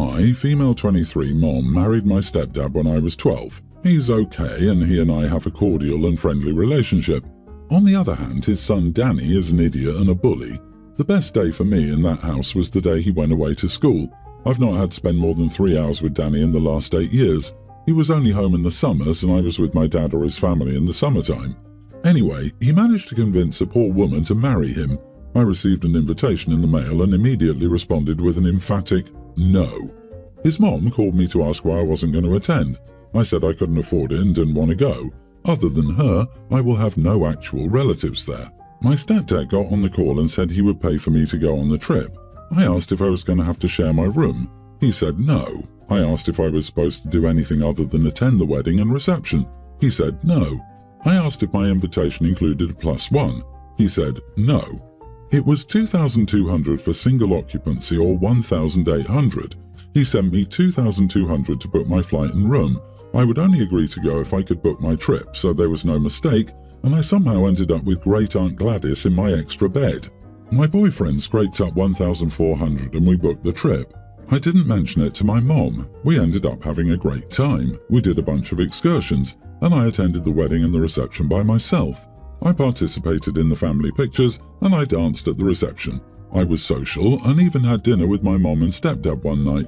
My, female 23 mom married my stepdad when I was 12. He's okay and he and I have a cordial and friendly relationship. On the other hand, his son Danny is an idiot and a bully. The best day for me in that house was the day he went away to school. I've not had to spend more than 3 hours with Danny in the last 8 years. He was only home in the summers and I was with my dad or his family in the summertime. Anyway, he managed to convince a poor woman to marry him. I received an invitation in the mail and immediately responded with an emphatic no. His mom called me to ask why I wasn't going to attend. I said I couldn't afford it and didn't want to go. Other than her, I will have no actual relatives there. My stepdad got on the call and said he would pay for me to go on the trip. I asked if I was going to have to share my room. He said no. I asked if I was supposed to do anything other than attend the wedding and reception. He said no. I asked if my invitation included a +1. He said no. It was $2,200 for single occupancy or $1,800. He sent me $2,200 to book my flight and room. I would only agree to go if I could book my trip, so there was no mistake, and I somehow ended up with Great Aunt Gladys in my extra bed. My boyfriend scraped up $1,400 and we booked the trip. I didn't mention it to my mom. We ended up having a great time. We did a bunch of excursions, and I attended the wedding and the reception by myself. I participated in the family pictures and I danced at the reception. I was social and even had dinner with my mom and stepdad one night.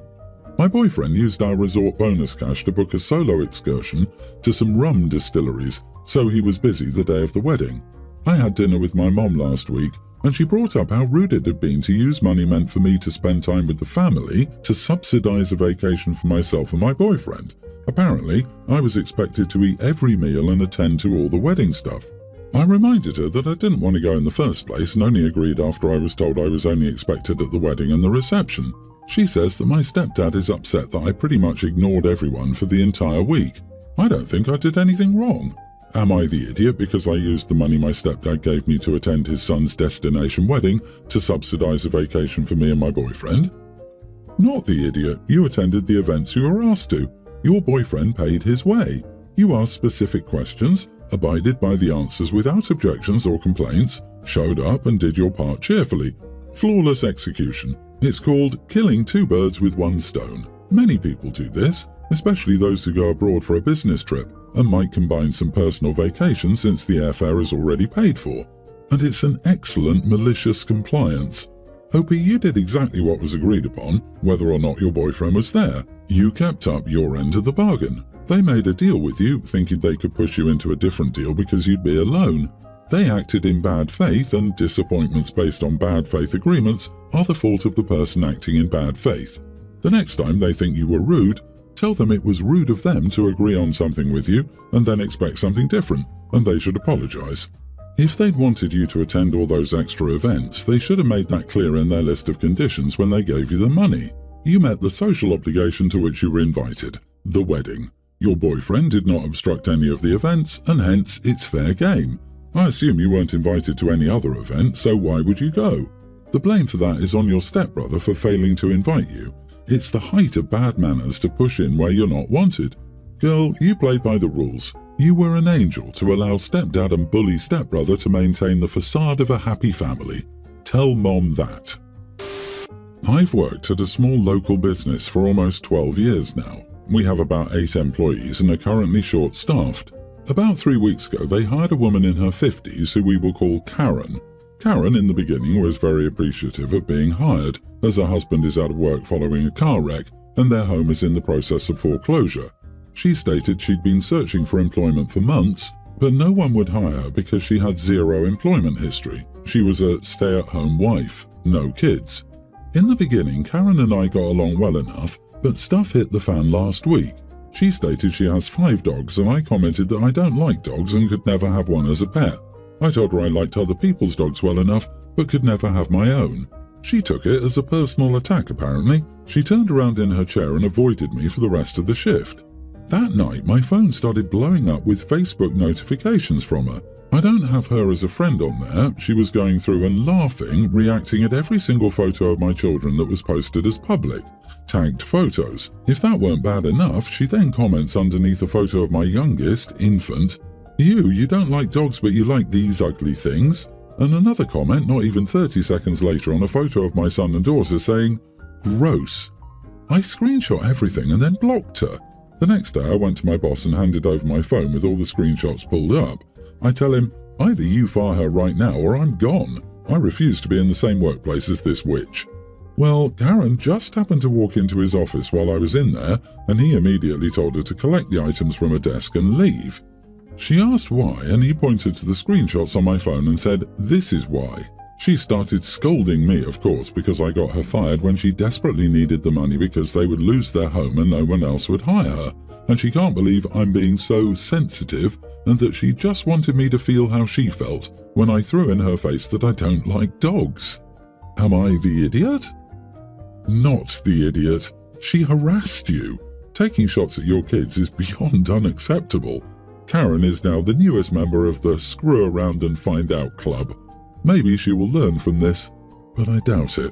My boyfriend used our resort bonus cash to book a solo excursion to some rum distilleries, so he was busy the day of the wedding. I had dinner with my mom last week and she brought up how rude it had been to use money meant for me to spend time with the family to subsidize a vacation for myself and my boyfriend. Apparently, I was expected to eat every meal and attend to all the wedding stuff. I reminded her that I didn't want to go in the first place and only agreed after I was told I was only expected at the wedding and the reception. She says that my stepdad is upset that I pretty much ignored everyone for the entire week. I don't think I did anything wrong. Am I the idiot because I used the money my stepdad gave me to attend his son's destination wedding to subsidize a vacation for me and my boyfriend? Not the idiot. You attended the events you were asked to. Your boyfriend paid his way. You asked specific questions, abided by the answers without objections or complaints, showed up and did your part cheerfully. Flawless execution. It's called killing 2 birds with 1 stone. Many people do this, especially those who go abroad for a business trip and might combine some personal vacation since the airfare is already paid for. And it's an excellent malicious compliance. Opie, you did exactly what was agreed upon, whether or not your boyfriend was there. You kept up your end of the bargain. They made a deal with you, thinking they could push you into a different deal because you'd be alone. They acted in bad faith, and disappointments based on bad faith agreements are the fault of the person acting in bad faith. The next time they think you were rude, tell them it was rude of them to agree on something with you and then expect something different, and they should apologize. If they'd wanted you to attend all those extra events, they should have made that clear in their list of conditions when they gave you the money. You met the social obligation to which you were invited, the wedding. Your boyfriend did not obstruct any of the events, and hence it's fair game. I assume you weren't invited to any other event, so why would you go? The blame for that is on your stepbrother for failing to invite you. It's the height of bad manners to push in where you're not wanted. Girl, you played by the rules. You were an angel to allow stepdad and bully stepbrother to maintain the facade of a happy family. Tell mom that. I've worked at a small local business for almost 12 years now. We have about 8 employees and are currently short-staffed. About 3 weeks ago, they hired a woman in her 50s who we will call Karen. Karen, in the beginning, was very appreciative of being hired, as her husband is out of work following a car wreck and their home is in the process of foreclosure. She stated she'd been searching for employment for months, but no one would hire her because she had 0 employment history. She was a stay-at-home wife, no kids. In the beginning, Karen and I got along well enough, but stuff hit the fan last week. She stated she has 5 dogs and I commented that I don't like dogs and could never have one as a pet. I told her I liked other people's dogs well enough, but could never have my own. She took it as a personal attack apparently. She turned around in her chair and avoided me for the rest of the shift. That night, my phone started blowing up with Facebook notifications from her. I don't have her as a friend on there. She was going through and laughing, reacting at every single photo of my children that was posted as public. Tagged photos. If that weren't bad enough, she then comments underneath a photo of my youngest, infant, You don't like dogs but you like these ugly things. And another comment not even 30 seconds later on a photo of my son and daughter saying, Gross. I screenshot everything and then blocked her. The next day I went to my boss and handed over my phone with all the screenshots pulled up. I tell him, either you fire her right now or I'm gone. I refuse to be in the same workplace as this witch. Well, Karen just happened to walk into his office while I was in there, and he immediately told her to collect the items from her desk and leave. She asked why, and he pointed to the screenshots on my phone and said, "This is why." She started scolding me, of course, because I got her fired when she desperately needed the money because they would lose their home and no one else would hire her, and she can't believe I'm being so sensitive and that she just wanted me to feel how she felt when I threw in her face that I don't like dogs. Am I the idiot? Not the idiot. She harassed you. Taking shots at your kids is beyond unacceptable. Karen is now the newest member of the Screw Around and Find Out Club. Maybe she will learn from this, but I doubt it.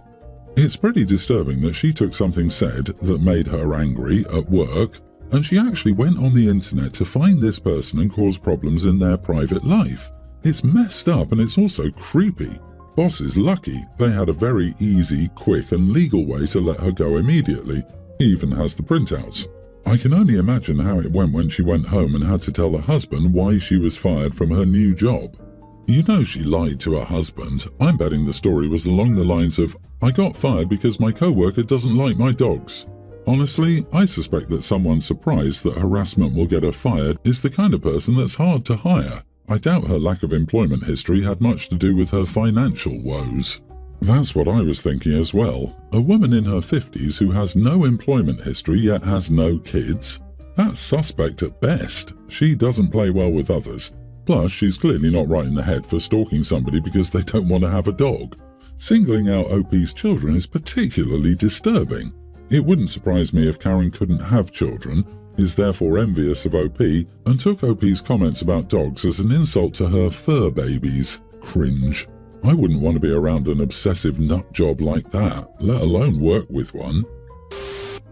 It's pretty disturbing that she took something said that made her angry at work, and she actually went on the internet to find this person and cause problems in their private life. It's messed up and it's also creepy. Boss is lucky they had a very easy, quick and legal way to let her go immediately. He even has the printouts. I can only imagine how it went when she went home and had to tell her husband why she was fired from her new job. You know she lied to her husband. I'm betting the story was along the lines of, "I got fired because my co-worker doesn't like my dogs." Honestly, I suspect that someone surprised that harassment will get her fired is the kind of person that's hard to hire. I doubt her lack of employment history had much to do with her financial woes. That's what I was thinking as well. A woman in her 50s who has no employment history yet has no kids? That's suspect at best. She doesn't play well with others. Plus, she's clearly not right in the head for stalking somebody because they don't want to have a dog. Singling out OP's children is particularly disturbing. It wouldn't surprise me if Karen couldn't have children, is therefore envious of OP, and took OP's comments about dogs as an insult to her fur babies. Cringe. I wouldn't want to be around an obsessive nut job like that, let alone work with one.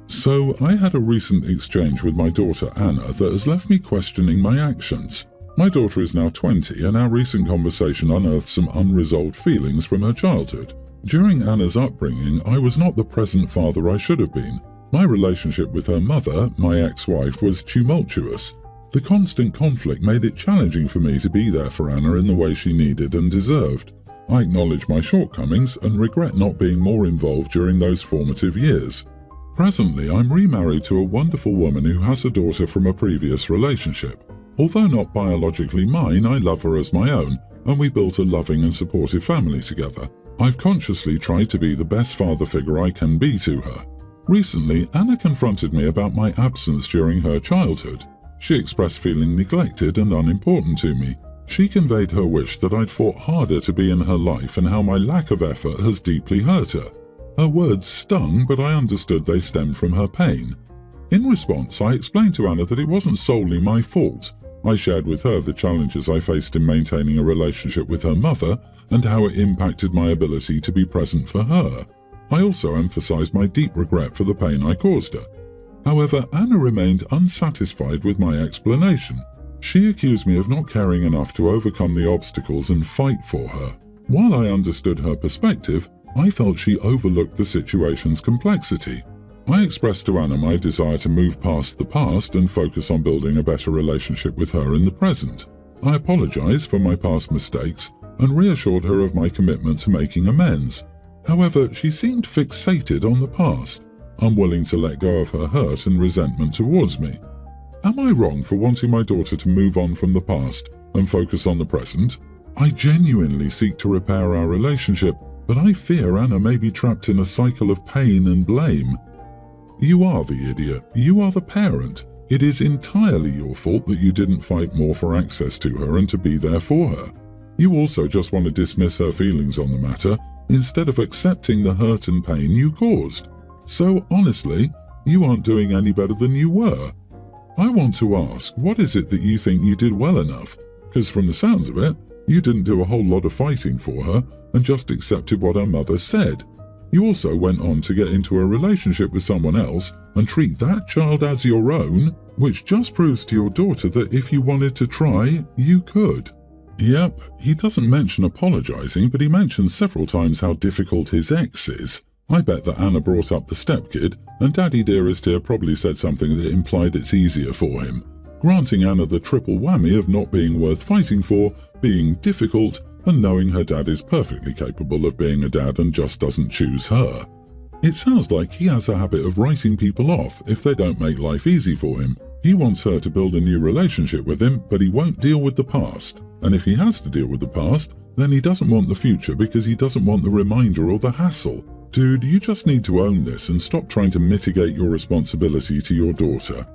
So, I had a recent exchange with my daughter Anna that has left me questioning my actions. My daughter is now 20, and our recent conversation unearthed some unresolved feelings from her childhood. During Anna's upbringing, I was not the present father I should have been. My relationship with her mother, my ex-wife, was tumultuous. The constant conflict made it challenging for me to be there for Anna in the way she needed and deserved. I acknowledge my shortcomings and regret not being more involved during those formative years. Presently, I'm remarried to a wonderful woman who has a daughter from a previous relationship. Although not biologically mine, I love her as my own, and we built a loving and supportive family together. I've consciously tried to be the best father figure I can be to her. Recently, Anna confronted me about my absence during her childhood. She expressed feeling neglected and unimportant to me. She conveyed her wish that I'd fought harder to be in her life and how my lack of effort has deeply hurt her. Her words stung, but I understood they stemmed from her pain. In response, I explained to Anna that it wasn't solely my fault. I shared with her the challenges I faced in maintaining a relationship with her mother and how it impacted my ability to be present for her. I also emphasized my deep regret for the pain I caused her. However, Anna remained unsatisfied with my explanation. She accused me of not caring enough to overcome the obstacles and fight for her. While I understood her perspective, I felt she overlooked the situation's complexity. I expressed to Anna my desire to move past the past and focus on building a better relationship with her in the present. I apologized for my past mistakes and reassured her of my commitment to making amends. However, she seemed fixated on the past, unwilling to let go of her hurt and resentment towards me. Am I wrong for wanting my daughter to move on from the past and focus on the present? I genuinely seek to repair our relationship, but I fear Anna may be trapped in a cycle of pain and blame. You are the idiot. You are the parent. It is entirely your fault that you didn't fight more for access to her and to be there for her. You also just want to dismiss her feelings on the matter instead of accepting the hurt and pain you caused. So honestly, you aren't doing any better than you were. I want to ask, what is it that you think you did well enough? Because from the sounds of it, you didn't do a whole lot of fighting for her and just accepted what her mother said. You also went on to get into a relationship with someone else and treat that child as your own, which just proves to your daughter that if you wanted to try, you could. Yep, he doesn't mention apologizing, but he mentions several times how difficult his ex is. I bet that Anna brought up the stepkid, and Daddy Dearest here probably said something that implied it's easier for him, granting Anna the triple whammy of not being worth fighting for, being difficult, and knowing her dad is perfectly capable of being a dad and just doesn't choose her. It sounds like he has a habit of writing people off if they don't make life easy for him. He wants her to build a new relationship with him, but he won't deal with the past. And if he has to deal with the past, then he doesn't want the future because he doesn't want the reminder or the hassle. Dude, you just need to own this and stop trying to mitigate your responsibility to your daughter.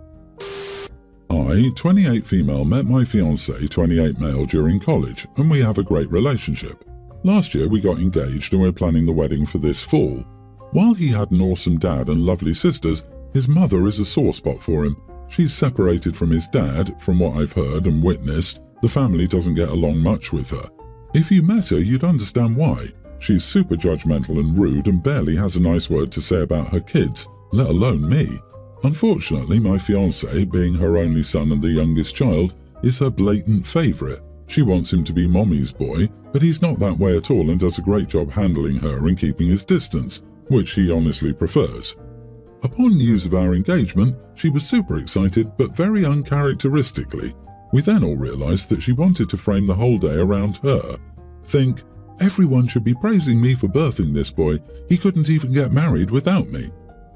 I, 28 female, met my fiancé, 28 male, during college, and we have a great relationship. Last year we got engaged and we're planning the wedding for this fall. While he had an awesome dad and lovely sisters, his mother is a sore spot for him. She's separated from his dad. From what I've heard and witnessed, the family doesn't get along much with her. If you met her, you'd understand why. She's super judgmental and rude and barely has a nice word to say about her kids, let alone me. Unfortunately, my fiancé, being her only son and the youngest child, is her blatant favourite. She wants him to be mommy's boy, but he's not that way at all and does a great job handling her and keeping his distance, which he honestly prefers. Upon news of our engagement, she was super excited but very uncharacteristically. We then all realised that she wanted to frame the whole day around her. Think, everyone should be praising me for birthing this boy. He couldn't even get married without me.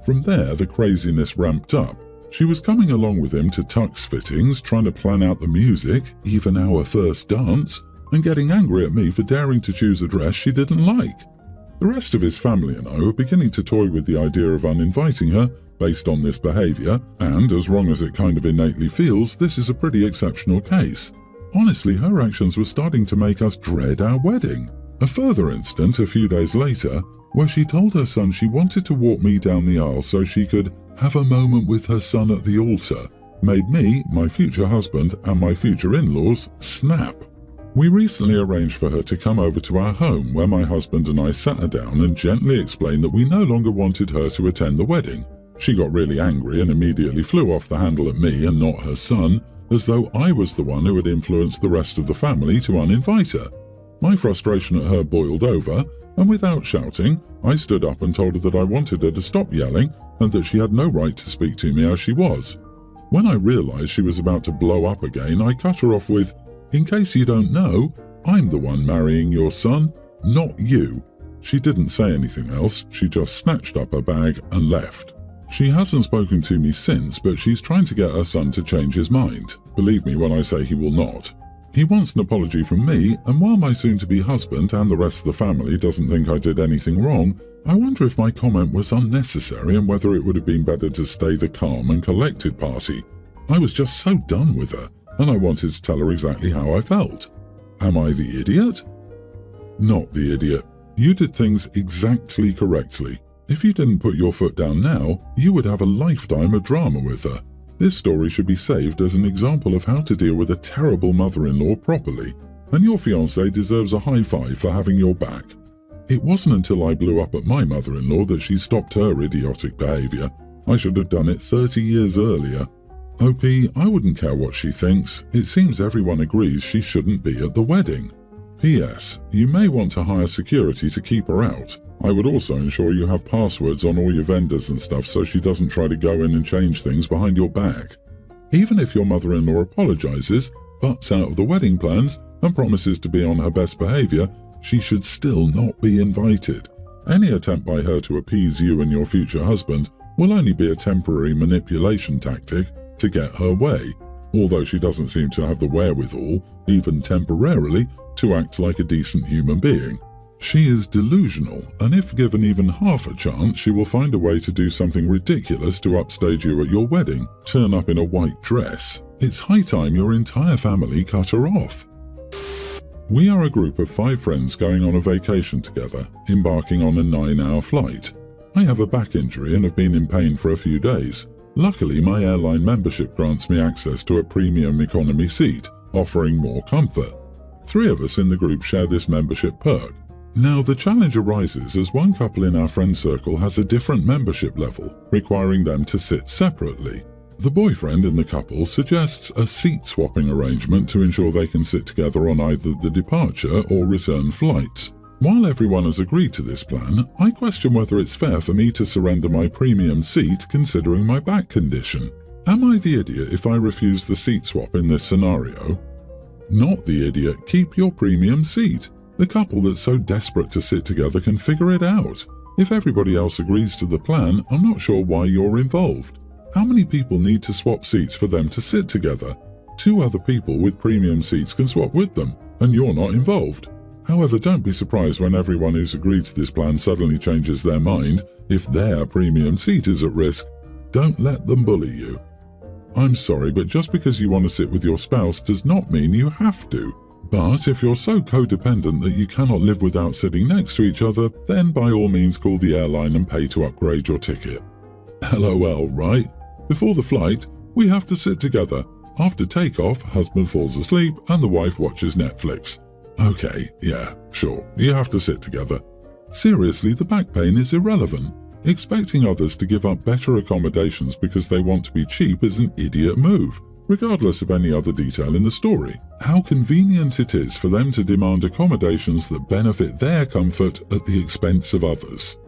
From there, the craziness ramped up. She was coming along with him to tux fittings, trying to plan out the music, even our first dance, and getting angry at me for daring to choose a dress she didn't like. The rest of his family and I were beginning to toy with the idea of uninviting her based on this behaviour, and as wrong as it kind of innately feels, this is a pretty exceptional case. Honestly, her actions were starting to make us dread our wedding. A further incident a few days later, where she told her son she wanted to walk me down the aisle so she could have a moment with her son at the altar, made me, my future husband, and my future in-laws snap. We recently arranged for her to come over to our home, where my husband and I sat her down and gently explained that we no longer wanted her to attend the wedding. She got really angry and immediately flew off the handle at me and not her son, as though I was the one who had influenced the rest of the family to uninvite her. My frustration at her boiled over, and without shouting, I stood up and told her that I wanted her to stop yelling and that she had no right to speak to me as she was. When I realised she was about to blow up again, I cut her off with, "In case you don't know, I'm the one marrying your son, not you." She didn't say anything else, she just snatched up her bag and left. She hasn't spoken to me since, but she's trying to get her son to change his mind. Believe me when I say he will not. He wants an apology from me, and while my soon-to-be husband and the rest of the family doesn't think I did anything wrong, I wonder if my comment was unnecessary and whether it would have been better to stay the calm and collected party. I was just so done with her, and I wanted to tell her exactly how I felt. Am I the idiot? Not the idiot. You did things exactly correctly. If you didn't put your foot down now, you would have a lifetime of drama with her. This story should be saved as an example of how to deal with a terrible mother-in-law properly, and your fiancé deserves a high five for having your back. It wasn't until I blew up at my mother-in-law that she stopped her idiotic behaviour. I should have done it 30 years earlier. OP, I wouldn't care what she thinks. It seems everyone agrees she shouldn't be at the wedding. P.S. You may want to hire security to keep her out. I would also ensure you have passwords on all your vendors and stuff so she doesn't try to go in and change things behind your back. Even if your mother-in-law apologises, butts out of the wedding plans, and promises to be on her best behaviour, she should still not be invited. Any attempt by her to appease you and your future husband will only be a temporary manipulation tactic to get her way, although she doesn't seem to have the wherewithal, even temporarily, to act like a decent human being. She is delusional, and if given even half a chance, she will find a way to do something ridiculous to upstage you at your wedding, turn up in a white dress. It's high time your entire family cut her off. We are a group of 5 friends going on a vacation together, embarking on a 9-hour flight. I have a back injury and have been in pain for a few days. Luckily, my airline membership grants me access to a premium economy seat, offering more comfort. 3 of us in the group share this membership perk. Now, the challenge arises as one couple in our friend circle has a different membership level, requiring them to sit separately. The boyfriend in the couple suggests a seat-swapping arrangement to ensure they can sit together on either the departure or return flights. While everyone has agreed to this plan, I question whether it's fair for me to surrender my premium seat considering my back condition. Am I the idiot if I refuse the seat swap in this scenario? Not the idiot, keep your premium seat. The couple that's so desperate to sit together can figure it out. If everybody else agrees to the plan, I'm not sure why you're involved. How many people need to swap seats for them to sit together? 2 other people with premium seats can swap with them, and you're not involved. However, don't be surprised when everyone who's agreed to this plan suddenly changes their mind if their premium seat is at risk. Don't let them bully you. I'm sorry, but just because you want to sit with your spouse does not mean you have to. But if you're so codependent that you cannot live without sitting next to each other, then by all means call the airline and pay to upgrade your ticket. LOL, right? Before the flight, we have to sit together. After takeoff, husband falls asleep and the wife watches Netflix. Okay, yeah, sure, you have to sit together. Seriously, the back pain is irrelevant. Expecting others to give up better accommodations because they want to be cheap is an idiot move, regardless of any other detail in the story. How convenient it is for them to demand accommodations that benefit their comfort at the expense of others.